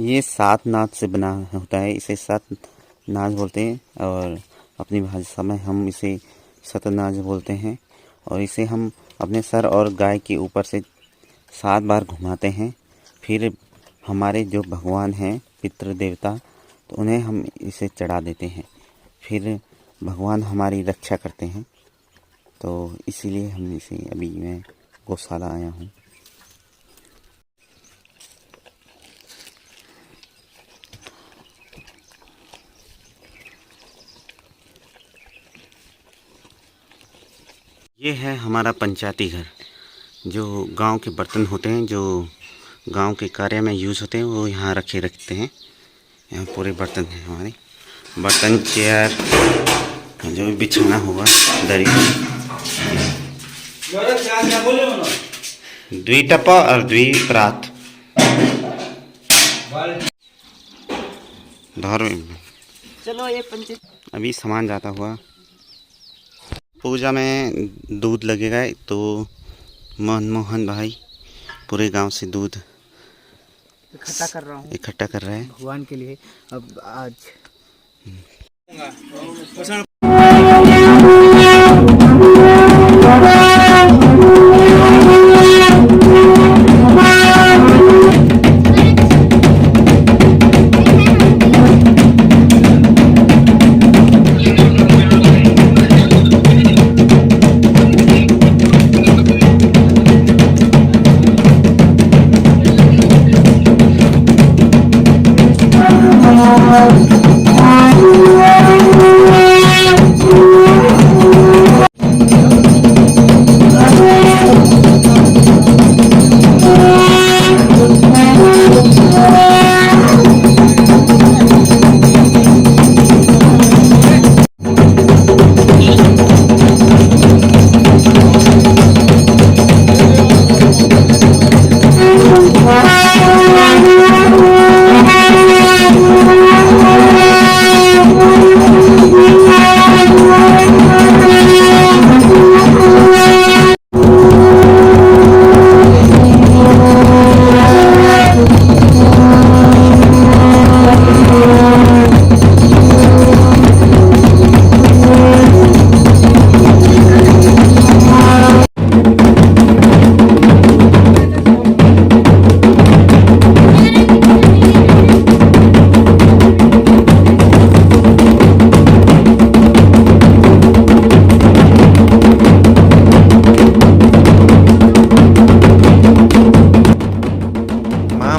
ये 7 नाच से बना होता है, इसे 7 नाच बोलते हैं और अपनी भाषा में हम इसे सतनाज बोलते हैं। और इसे हम अपने सर और गाय के ऊपर से 7 बार घुमाते हैं। फिर हमारे जो भगवान हैं पितृ देवता, तो उन्हें हम इसे चढ़ा देते हैं। फिर भगवान हमारी रक्षा करते हैं। तो इसीलिए हम इसे, अभी मैं गौशाला आया हूँ। ये है हमारा पंचायती घर। जो गांव के बर्तन होते हैं, जो गांव के कार्य में यूज़ होते हैं, वो यहाँ रखते हैं। यहाँ पूरे बर्तन हैं हमारे, बर्तन, चेयर, जो भी बिछाना होगा, दरी। 2 टपा और 2 प्रात धर में। चलो ये अभी सामान जाता हुआ। पूजा में दूध लगेगा, तो मनमोहन भाई पूरे गांव से दूध इकट्ठा कर रहा हूँ, इकट्ठा कर रहे हैं भगवान के लिए। अब आज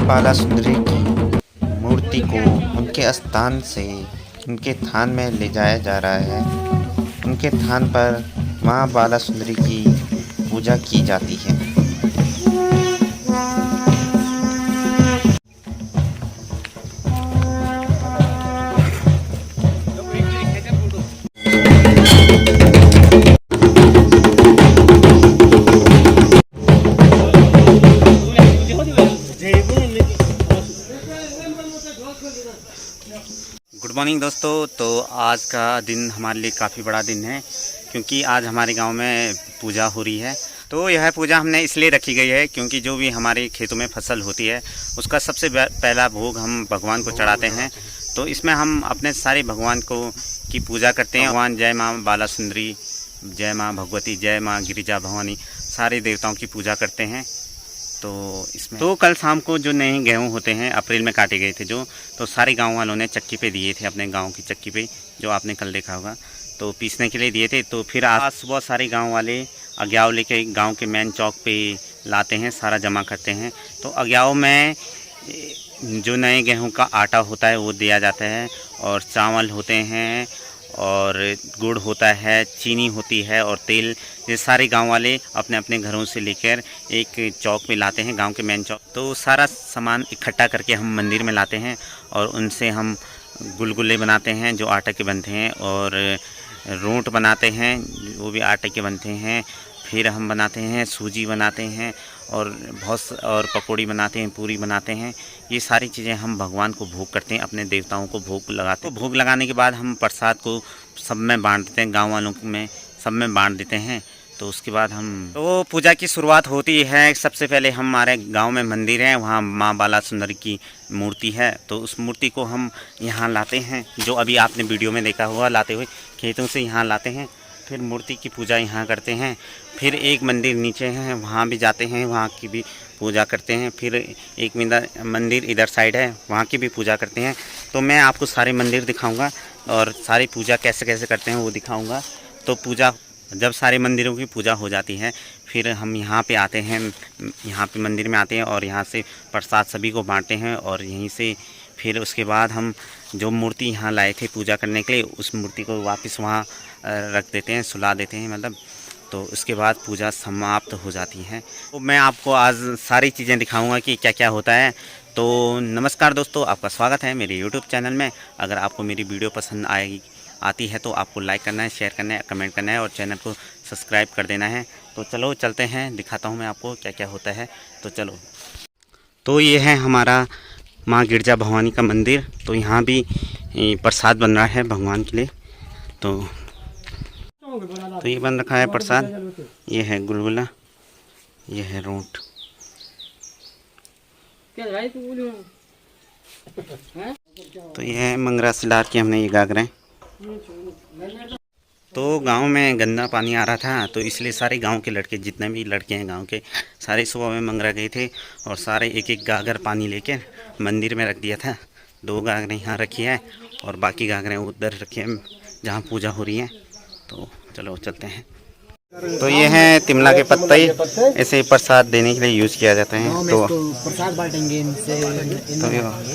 बाला सुंदरी की मूर्ति को उनके स्थान से उनके थान में ले जाया जा रहा है। उनके थान पर माँ बाला सुंदरी की पूजा की जाती है। गुड मॉर्निंग दोस्तों। तो आज का दिन हमारे लिए काफ़ी बड़ा दिन है, क्योंकि आज हमारे गांव में पूजा हो रही है। तो यह पूजा हमने इसलिए रखी गई है क्योंकि जो भी हमारे खेतों में फसल होती है, उसका सबसे पहला भोग हम भगवान को चढ़ाते हैं। तो इसमें हम अपने सारे भगवान को की पूजा करते हैं। भगवान जय माँ बाला सुंदरी, जय माँ भगवती, जय माँ गिरिजा भवानी, सारे देवताओं की पूजा करते हैं। तो इसमें तो कल शाम को जो नए गेहूँ होते हैं, अप्रैल में काटे गए थे जो, तो सारे गांव वालों ने चक्की पे दिए थे, अपने गांव की चक्की पे, जो आपने कल देखा होगा, तो पीसने के लिए दिए थे। तो फिर आज सुबह सारे गांव वाले अज्ञाव लेके गांव के मेन चौक पे लाते हैं, सारा जमा करते हैं। तो अज्ञाव में जो नए गेहूँ का आटा होता है वो दिया जाता है, और चावल होते हैं, और गुड़ होता है, चीनी होती है, और तेल। ये सारे गांव वाले अपने अपने घरों से लेकर एक चौक में लाते हैं, गांव के मेन चौक। तो सारा सामान इकट्ठा करके हम मंदिर में लाते हैं, और उनसे हम गुलगुले बनाते हैं जो आटे के बनते हैं, और रोट बनाते हैं वो भी आटे के बनते हैं। फिर हम बनाते हैं सूजी बनाते हैं, और पकौड़ी बनाते हैं, पूरी बनाते हैं। ये सारी चीज़ें हम भगवान को भोग करते हैं, अपने देवताओं को भोग लगाते हैं। तो भोग लगाने के बाद हम प्रसाद को सब में बांट देते हैं, गांव वालों में सब में बांट देते हैं। तो उसके बाद हम तो पूजा की शुरुआत होती है। सबसे पहले हमारे गांव में मंदिर है, वहाँ माँ बाला सुंदरी की मूर्ति है, तो उस मूर्ति को हम यहाँ लाते हैं, जो अभी आपने वीडियो में देखा हुआ लाते हुए खेतों से यहाँ लाते हैं। फिर मूर्ति की पूजा यहाँ करते हैं। फिर एक मंदिर नीचे है, वहाँ भी जाते हैं, वहाँ की भी पूजा करते हैं। फिर एक मंदिर इधर साइड है, वहाँ की भी पूजा करते हैं। तो मैं आपको सारे मंदिर दिखाऊंगा और सारी पूजा कैसे कैसे करते हैं वो दिखाऊंगा। तो पूजा जब सारे मंदिरों की पूजा हो जाती है, फिर हम यहाँ पे आते हैं, यहाँ पे मंदिर में आते हैं और यहाँ से प्रसाद सभी को बांटते हैं। और यहीं से फिर उसके बाद हम जो मूर्ति यहाँ लाए थे पूजा करने के लिए, उस मूर्ति को वापस वहाँ रख देते हैं, सुला देते हैं मतलब। तो उसके बाद पूजा समाप्त हो जाती है। तो मैं आपको आज सारी चीज़ें दिखाऊंगा कि क्या क्या होता है। तो नमस्कार दोस्तों, आपका स्वागत है मेरे YouTube चैनल में। अगर आपको मेरी वीडियो पसंद आती है तो आपको लाइक करना है, शेयर करना है, कमेंट करना है और चैनल को सब्सक्राइब कर देना है। तो चलो चलते हैं, दिखाता हूँ मैं आपको क्या क्या होता है। तो चलो, तो ये है हमारा माँ गिरजा भवानी का मंदिर। तो यहाँ भी प्रसाद बन रहा है भगवान के लिए। तो ये बन रखा है प्रसाद। ये है गुलगुला, ये है रोट। तो ये है मंगरा सिलार की हमने ये गागरें। तो गांव में गंदा पानी आ रहा था, तो इसलिए सारे गांव के लड़के, जितने भी लड़के हैं गांव के, सारे सुबह में मंगरा गए थे और सारे एक एक गागर पानी लेके मंदिर में रख दिया था। 2 गागरें यहाँ रखी है और बाकी गागरें उधर रखी हैं जहाँ पूजा हो रही है। तो चलो चलते हैं। तो ये है तिमला के पत्ते, ऐसे प्रसाद देने के लिए यूज़ किया जाता है। तो प्रसाद बांटेंगे इनसे।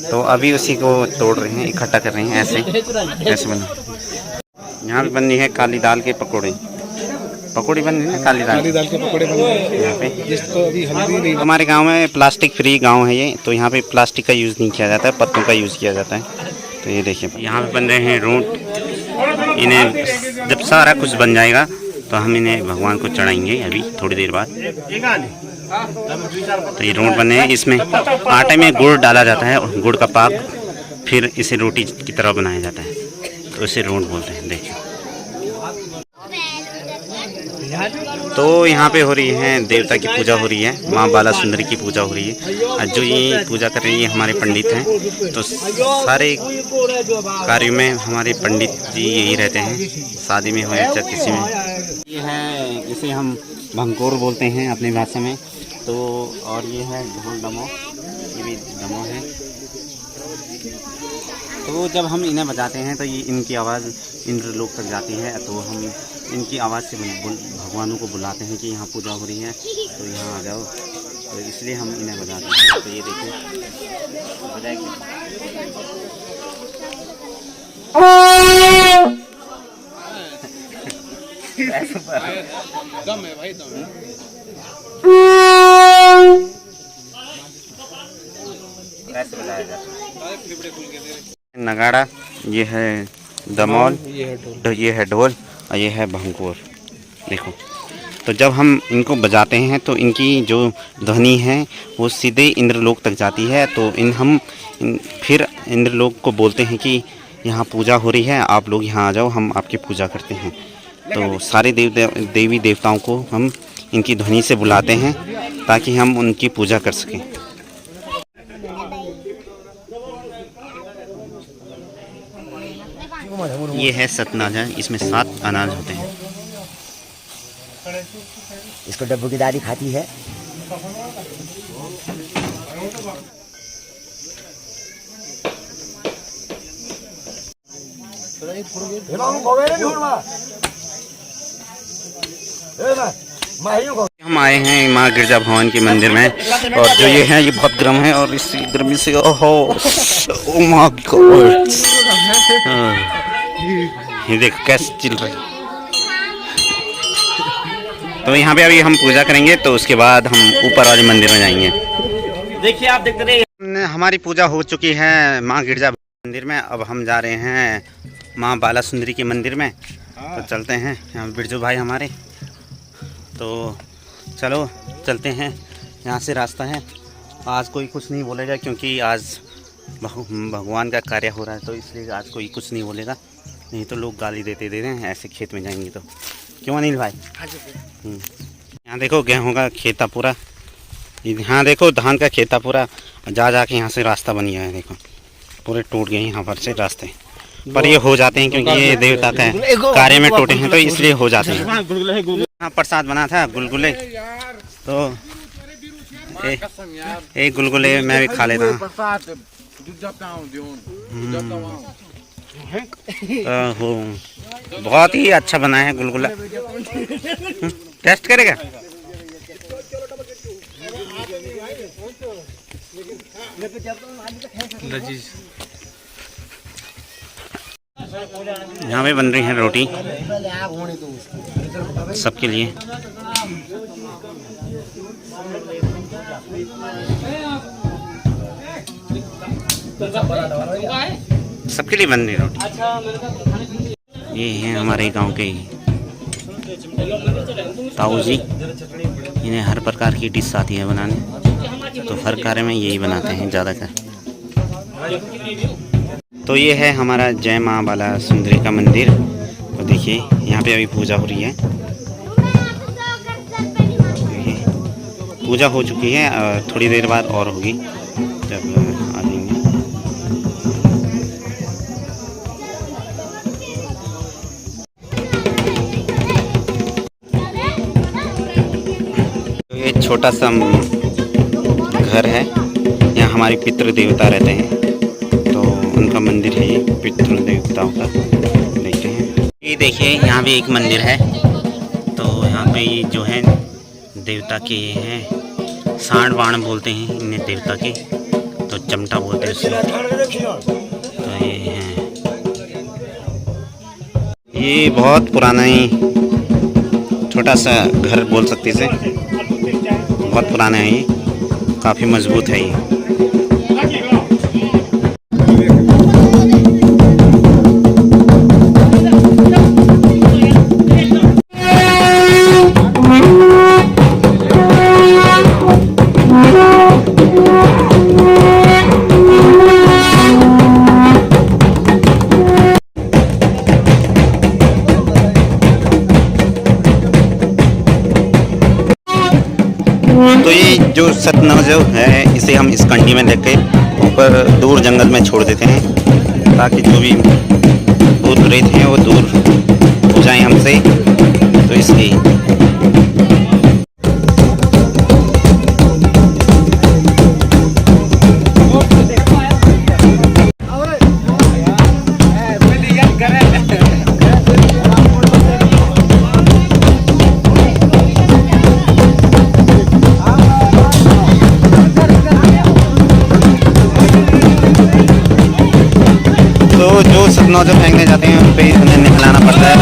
तो अभी उसी को तोड़ रहे हैं, इकट्ठा कर रहे हैं। ऐसे बना। यहाँ भी बन रही है काली दाल के पकौड़े बन रही है, काली दाल के पकौड़े बन रहे हैं यहाँ पे। जिसको अभी हल्दी नहीं। हमारे गांव में प्लास्टिक फ्री गांव है ये, तो यहाँ पे प्लास्टिक का यूज़ नहीं किया जाता है, पत्तों का यूज़ किया जाता है। तो ये देखिए यहाँ पे बन रहे हैं रोट। इन्हें जब सारा कुछ बन जाएगा तो हम इन्हें भगवान को चढ़ाएंगे अभी थोड़ी देर बाद। तो ये रोट बने हैं, इसमें आटे में गुड़ डाला जाता है और गुड़ का पाक, फिर इसे रोटी की तरह बनाया जाता है, तो इसे रोट बोलते हैं। देखिए, तो यहाँ पे हो रही है देवता की पूजा हो रही है, माँ बाला सुंदरी की पूजा हो रही है। जो ये पूजा कर रहे हैं ये हमारे पंडित हैं। तो सारे कार्यों में हमारे पंडित जी यही रहते हैं, शादी में हो या चाहे किसी में। ये है, इसे हम भंकोर बोलते हैं अपनी भाषा में। तो और ये है ढोल डमो, ये भी डमो है। तो जब हम इन्हें बजाते हैं तो ये इनकी आवाज़ इंद्रलोक तक जाती है। तो हम इनकी आवाज़ से भगवानों को बुलाते हैं कि यहाँ पूजा हो रही है, तो यहाँ आ जाओ। तो इसलिए हम इन्हें बजाते हैं। तो ये देखिए बजाएंगे। दम है भाई, दम है। ऐसे बजाया जाता है। नगाड़ा, ये है दमौल, ये है ढोल और ये है भंकोर। देखो, तो जब हम इनको बजाते हैं तो इनकी जो ध्वनि है वो सीधे इंद्रलोक तक जाती है। तो फिर इंद्रलोक को बोलते हैं कि यहाँ पूजा हो रही है, आप लोग यहाँ आ जाओ, हम आपकी पूजा करते हैं। तो सारे देवी देवताओं को हम इनकी ध्वनि से बुलाते हैं ताकि हम उनकी पूजा कर सकें। ये है सतनाजा, इसमें 7 अनाज होते हैं। इसको डब्बू की दादी खाती है। हम आए हैं माँ गिरजा भवानी के मंदिर में, और जो ये है ये बहुत गर्म है और इस गर्मी से ओहो माय गॉड, ये देख कैसे चिल रहे। तो यहाँ पे अभी हम पूजा करेंगे, तो उसके बाद हम ऊपर वाले मंदिर में जाएंगे। देखिए आप देखते रहिए। हमारी पूजा हो चुकी है माँ गिरजा मंदिर में। अब हम जा रहे हैं माँ बाला सुंदरी के मंदिर में। तो चलते हैं, यहाँ बिरजू भाई हमारे। तो चलो चलते हैं, यहाँ से रास्ता है। आज कोई कुछ नहीं बोलेगा क्योंकि आज भगवान का कार्य हो रहा है, तो इसलिए आज कोई कुछ नहीं बोलेगा, नहीं तो लोग गाली देते हैं ऐसे खेत में जाएंगे तो। क्यों अनिल भाई? यहाँ देखो गेहूं का खेता पूरा, यहाँ देखो धान का खेता पूरा जा जाके यहाँ से रास्ता बन गया है। देखो पूरे टूट गए यहाँ पर से रास्ते, पर ये हो जाते हैं क्योंकि ये देवता का कार्य में टूटे हैं तो इसलिए हो जाते हैं। यहाँ प्रसाद बना था गुलगुले, तो एक गुलगुले मैं भी खा लेता हूँ। बहुत ही अच्छा बना है गुलगुला। टेस्ट करेगा? यहाँ पे बन रही है रोटी सबके लिए। सबके लिए बन रही रोटी। ये हैं हमारे गांव के ताऊ जी, इन्हें हर प्रकार की डिश आती है बनाने, तो हर कार्य में यही बनाते हैं ज़्यादातर। तो ये है हमारा जय माँ बाला सुंदरी का मंदिर। तो देखिए यहाँ पे अभी पूजा हो रही है। पूजा हो चुकी है, थोड़ी देर बाद और होगी जब आ जाएंगे। ये छोटा सा घर है, यहाँ हमारे पितृ देवता रहते हैं, तो उनका मंदिर है ये पितृ देवताओं का। देखते हैं, ये देखिए यहाँ भी एक मंदिर है। तो यहाँ पे ये जो है देवता के हैं, सांड बाण बोलते हैं इन्हें देवता के, तो चमटा बोलते हैं उसे। तो ये हैं, ये बहुत पुराना ही छोटा सा घर बोल सकते इसे, बहुत पुराना है ये, काफ़ी मजबूत है ये। तो ये जो सतनवजो है, इसे हम इस कंडी में लेके ऊपर दूर जंगल में छोड़ देते हैं, ताकि जो भी भूत प्रेत हैं वो दूर हो जाएं हमसे, तो इसलिए। तो जो सतनौजो फेंकने जाते हैं उन पे उन्हें निकलाना पड़ता है।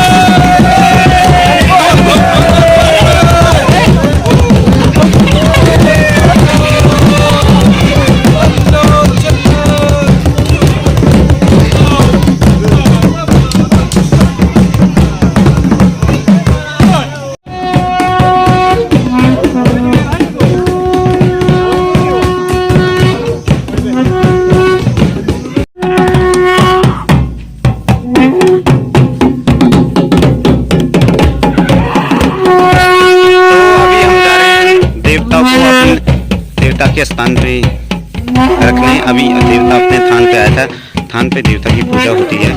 देवता के स्थान पे रखने। अभी देवता अपने थान पे आया था, थान पे देवता की पूजा होती है।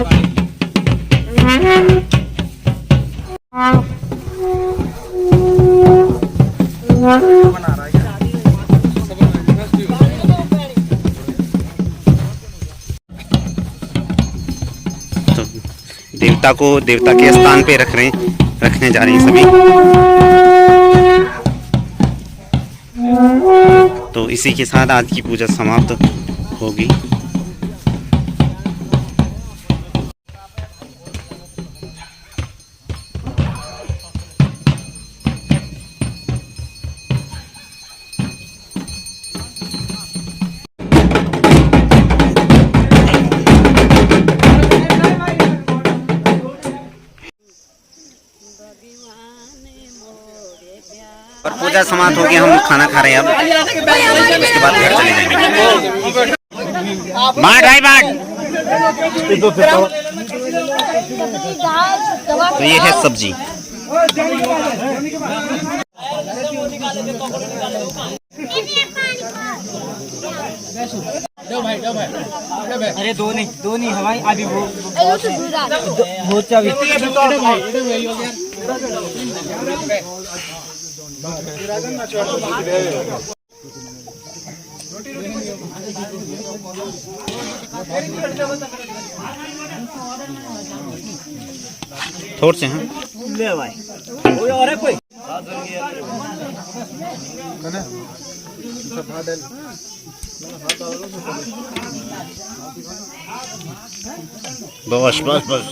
तो देवता को देवता के स्थान पे रखने जा रहे हैं सभी। तो इसी के साथ आज की पूजा समाप्त होगी। और पूजा समाप्त हो गई, हम खाना खा रहे हैं अब, उसके बाद घर चले जाएंगे। बाट भाई बाट। तो ये है सब्जी। अरे दो नहीं हमारी अभी वो बहुत चाबी थोड़ से हैं ले भाई और है कोई बस बस बस